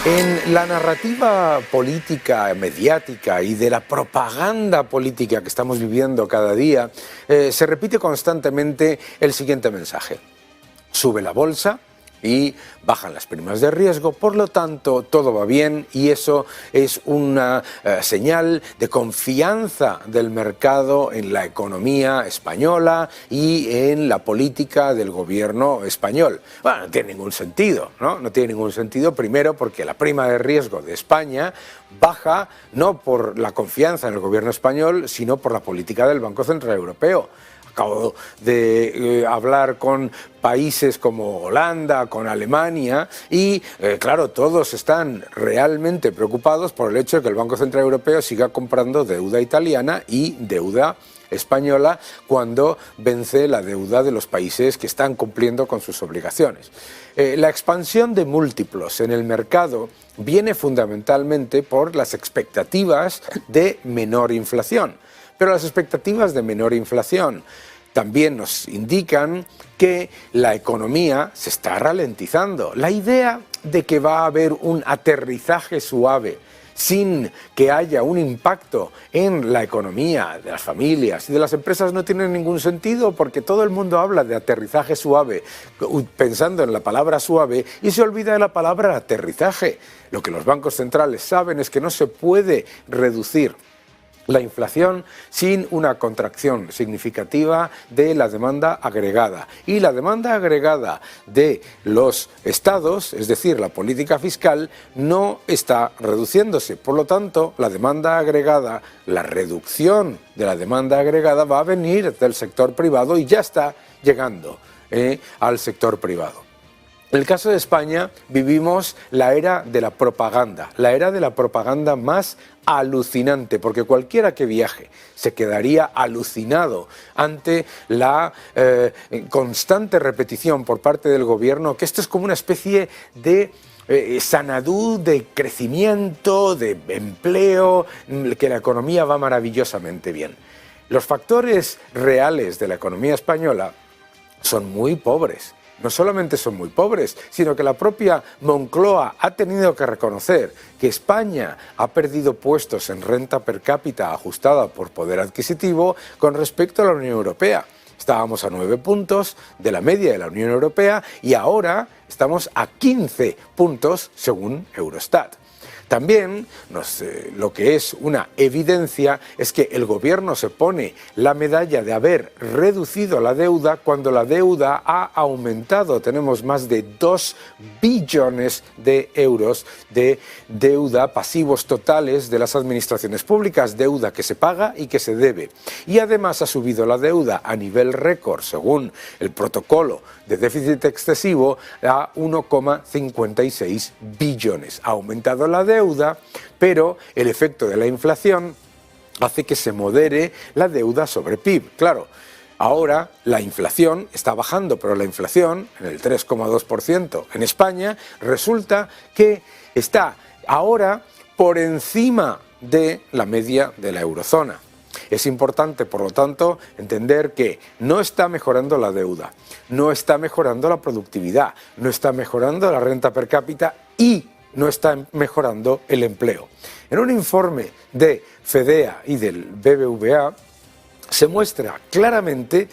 En la narrativa política, mediática y de la propaganda política que estamos viviendo cada día, se repite constantemente el siguiente mensaje. Sube la bolsa y bajan las primas de riesgo, por lo tanto todo va bien y eso es una señal de confianza del mercado en la economía española y en la política del gobierno español. Bueno, no tiene ningún sentido, ¿no? No tiene ningún sentido, primero porque la prima de riesgo de España baja no por la confianza en el gobierno español, sino por la política del Banco Central Europeo. Acabo de hablar con países como Holanda, con Alemania y, claro, todos están realmente preocupados por el hecho de que el Banco Central Europeo siga comprando deuda italiana y deuda española cuando vence la deuda de los países que están cumpliendo con sus obligaciones. La expansión de múltiplos en el mercado viene fundamentalmente por las expectativas de menor inflación. Pero las expectativas de menor inflación también nos indican que la economía se está ralentizando. La idea de que va a haber un aterrizaje suave sin que haya un impacto en la economía de las familias y de las empresas no tiene ningún sentido, porque todo el mundo habla de aterrizaje suave pensando en la palabra suave y se olvida de la palabra aterrizaje. Lo que los bancos centrales saben es que no se puede reducir la inflación sin una contracción significativa de la demanda agregada. Y la demanda agregada de los estados, es decir, la política fiscal, no está reduciéndose. Por lo tanto, la demanda agregada, la reducción de la demanda agregada va a venir del sector privado y ya está llegando al sector privado. En el caso de España vivimos la era de la propaganda más alucinante, porque cualquiera que viaje se quedaría alucinado ante la constante repetición por parte del gobierno que esto es como una especie de sanadú, de crecimiento, de empleo, que la economía va maravillosamente bien. Los factores reales de la economía española son muy pobres. No solamente son muy pobres, sino que la propia Moncloa ha tenido que reconocer que España ha perdido puestos en renta per cápita ajustada por poder adquisitivo con respecto a la Unión Europea. Estábamos a 9 puntos de la media de la Unión Europea y ahora estamos a 15 puntos según Eurostat. También lo que es una evidencia es que el gobierno se pone la medalla de haber reducido la deuda cuando la deuda ha aumentado. Tenemos más de 2 billones de euros de deuda, pasivos totales de las administraciones públicas, deuda que se paga y que se debe. Y además ha subido la deuda a nivel récord, según el protocolo de déficit excesivo, a 1,56 billones. Ha aumentado la deuda, pero el efecto de la inflación hace que se modere la deuda sobre PIB. Claro, ahora la inflación está bajando, pero la inflación, en el 3,2% en España, resulta que está ahora por encima de la media de la eurozona. Es importante, por lo tanto, entender que no está mejorando la deuda, no está mejorando la productividad, no está mejorando la renta per cápita y no está mejorando el empleo. En un informe de FEDEA y del BBVA se muestra claramente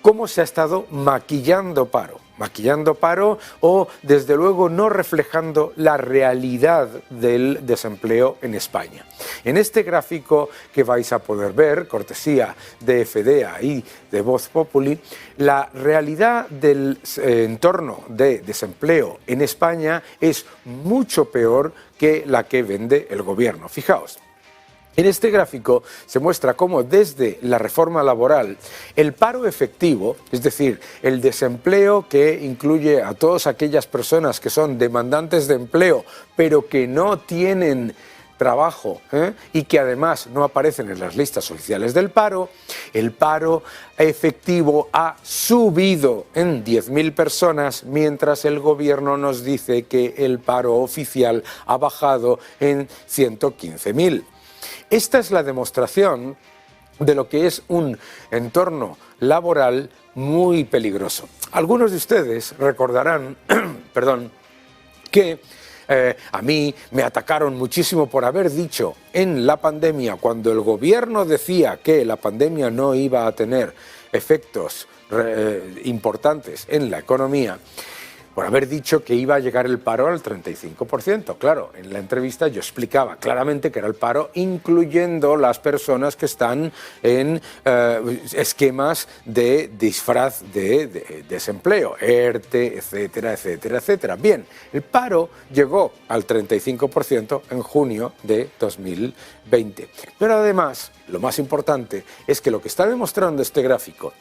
cómo se ha estado maquillando paro o, desde luego, no reflejando la realidad del desempleo en España. En este gráfico que vais a poder ver, cortesía de FEDEA y de Voz Populi, la realidad del entorno de desempleo en España es mucho peor que la que vende el gobierno. Fijaos. En este gráfico se muestra cómo desde la reforma laboral el paro efectivo, es decir, el desempleo que incluye a todas aquellas personas que son demandantes de empleo pero que no tienen trabajo y que además no aparecen en las listas oficiales del paro, el paro efectivo ha subido en 10.000 personas, mientras el gobierno nos dice que el paro oficial ha bajado en 115.000. Esta es la demostración de lo que es un entorno laboral muy peligroso. Algunos de ustedes recordarán que A mí me atacaron muchísimo por haber dicho en la pandemia, cuando el gobierno decía que la pandemia no iba a tener efectos importantes en la economía, por haber dicho que iba a llegar el paro al 35%. Claro, en la entrevista yo explicaba claramente que era el paro incluyendo las personas que están en esquemas de disfraz de desempleo, ERTE, etcétera, etcétera, etcétera. Bien, el paro llegó al 35% en junio de 2020. Pero además, lo más importante es que lo que está demostrando este gráfico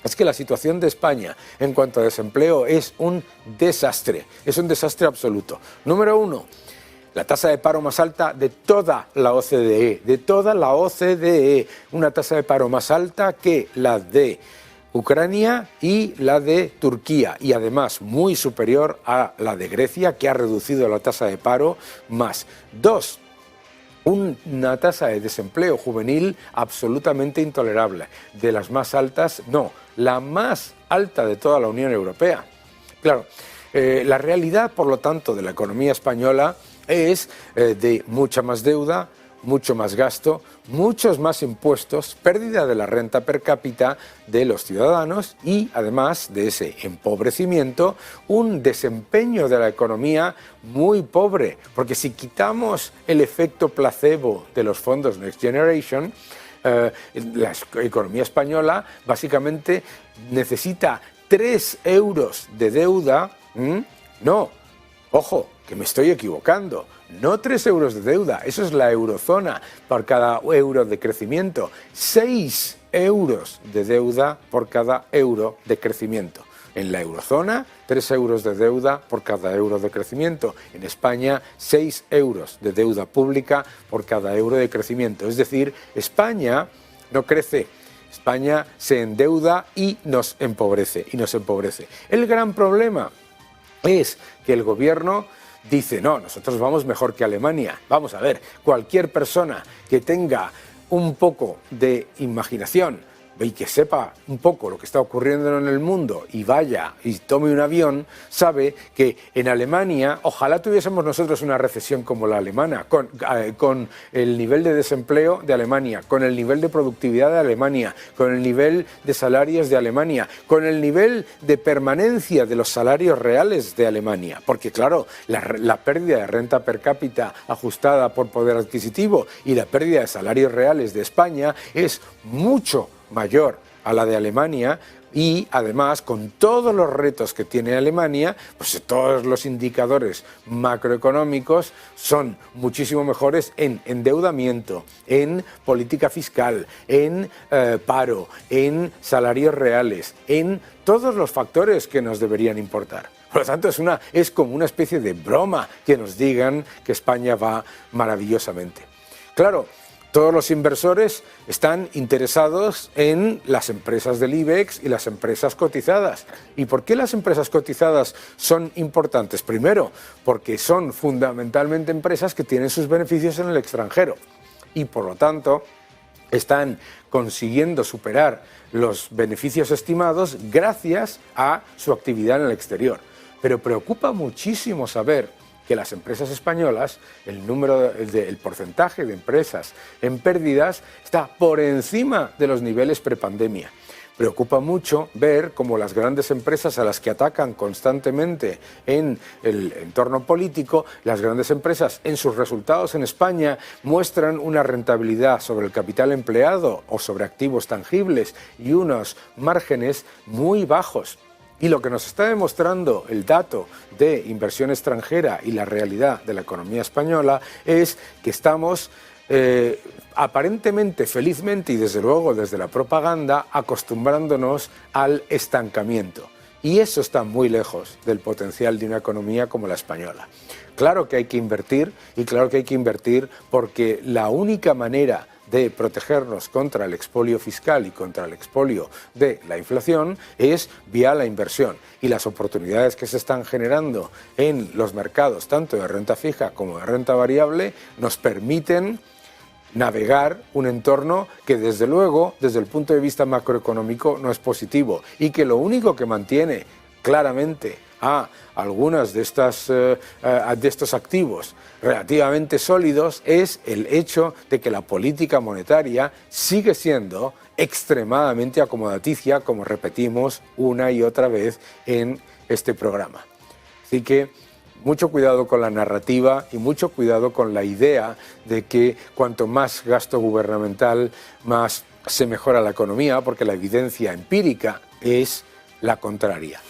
es que la situación de España en cuanto a desempleo es un desastre absoluto. Número uno, la tasa de paro más alta de toda la OCDE, una tasa de paro más alta que la de Ucrania y la de Turquía, y además muy superior a la de Grecia, que ha reducido la tasa de paro más. Dos, una tasa de desempleo juvenil absolutamente intolerable, de las más altas, no, la más alta de toda la Unión Europea. Claro, la realidad, por lo tanto, de la economía española es de mucha más deuda, mucho más gasto, muchos más impuestos, pérdida de la renta per cápita de los ciudadanos y, además de ese empobrecimiento, un desempeño de la economía muy pobre. Porque si quitamos el efecto placebo de los fondos Next Generation, la economía española básicamente necesita 3 euros de deuda. No, ojo, que me estoy equivocando. No 3 euros de deuda, eso es la eurozona por cada euro de crecimiento. 6 euros de deuda por cada euro de crecimiento. En la eurozona, 3 euros de deuda por cada euro de crecimiento. En España, 6 euros de deuda pública por cada euro de crecimiento. Es decir, España no crece. España se endeuda y nos empobrece. El gran problema es que el gobierno dice, no, nosotros vamos mejor que Alemania. Vamos a ver, cualquier persona que tenga un poco de imaginación y que sepa un poco lo que está ocurriendo en el mundo y vaya y tome un avión, sabe que en Alemania, ojalá tuviésemos nosotros una recesión como la alemana, con el nivel de desempleo de Alemania, con el nivel de productividad de Alemania, con el nivel de salarios de Alemania, con el nivel de permanencia de los salarios reales de Alemania. Porque claro, la pérdida de renta per cápita ajustada por poder adquisitivo y la pérdida de salarios reales de España es mucho mayor a la de Alemania y además con todos los retos que tiene Alemania, pues todos los indicadores macroeconómicos son muchísimo mejores en endeudamiento, en política fiscal, en paro, en salarios reales, en todos los factores que nos deberían importar. Por lo tanto, es como una especie de broma que nos digan que España va maravillosamente. Claro, todos los inversores están interesados en las empresas del IBEX y las empresas cotizadas. ¿Y por qué las empresas cotizadas son importantes? Primero, porque son fundamentalmente empresas que tienen sus beneficios en el extranjero y, por lo tanto, están consiguiendo superar los beneficios estimados gracias a su actividad en el exterior. Pero preocupa muchísimo saber que las empresas españolas, el porcentaje de empresas en pérdidas está por encima de los niveles prepandemia. Preocupa mucho ver cómo las grandes empresas a las que atacan constantemente en el entorno político, las grandes empresas en sus resultados en España muestran una rentabilidad sobre el capital empleado o sobre activos tangibles y unos márgenes muy bajos. Y lo que nos está demostrando el dato de inversión extranjera y la realidad de la economía española es que estamos aparentemente, felizmente y desde luego desde la propaganda, acostumbrándonos al estancamiento. Y eso está muy lejos del potencial de una economía como la española. Claro que hay que invertir y claro que hay que invertir porque la única manera de protegernos contra el expolio fiscal y contra el expolio de la inflación es vía la inversión. Y las oportunidades que se están generando en los mercados, tanto de renta fija como de renta variable, nos permiten navegar un entorno que desde luego, desde el punto de vista macroeconómico, no es positivo y que lo único que mantiene claramente a algunos de estos activos relativamente sólidos es el hecho de que la política monetaria sigue siendo extremadamente acomodaticia, como repetimos una y otra vez en este programa. Así que mucho cuidado con la narrativa y mucho cuidado con la idea de que cuanto más gasto gubernamental, más se mejora la economía, porque la evidencia empírica es la contraria.